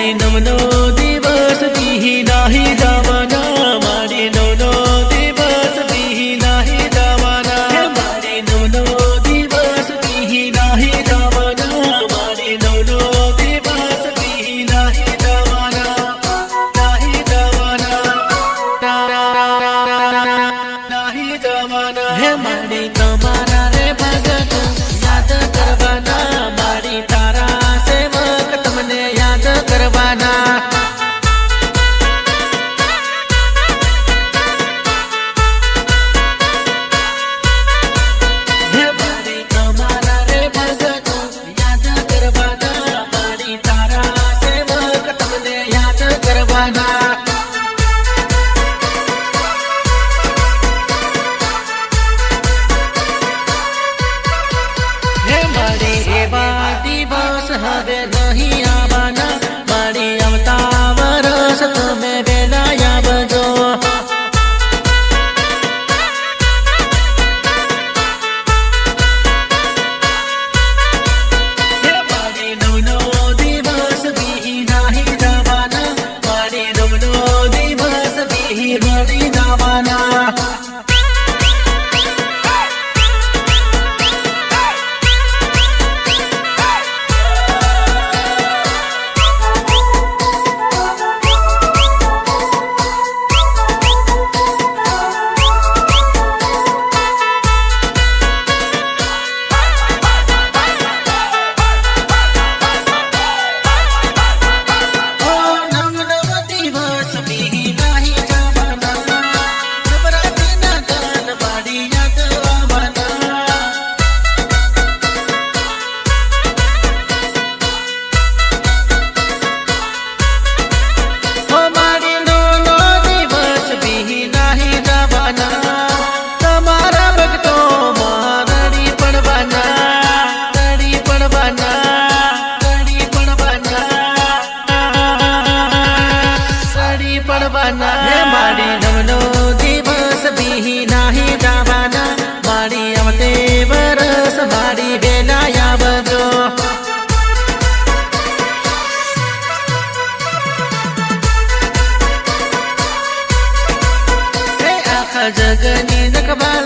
મારી નવનો દિવસ બી નાહી જવાના મારી નવનો દિવસ બી નાહી જવાના મારી નવનો દિવસ બી નાહી જવાના મારી નવનો દિવસ બી નાહી જવાના નાહી જવાના નાહી જવાના હે મારી તમારા રે ભગત યાદ કરવાના મારી તારા સેવક તમને યાદ કરવાના હે મારી તમારા રે ભગત યાદ કરવાના મારી તારા સેવક તમને યાદ કરવાના એવા દિવસ હવે નહીં આવવાના મારી આવતા વરસ તમે વેલા આવજો મારી નવનો દિવસ બી નાહી જવાના મારી નવનો દિવસ બી મળી જવાના મારી નવનો દિવસ બી નાહી જવાના મારી આવતે વરસ મારી વેલા આવજો આખા જગની રખવાલ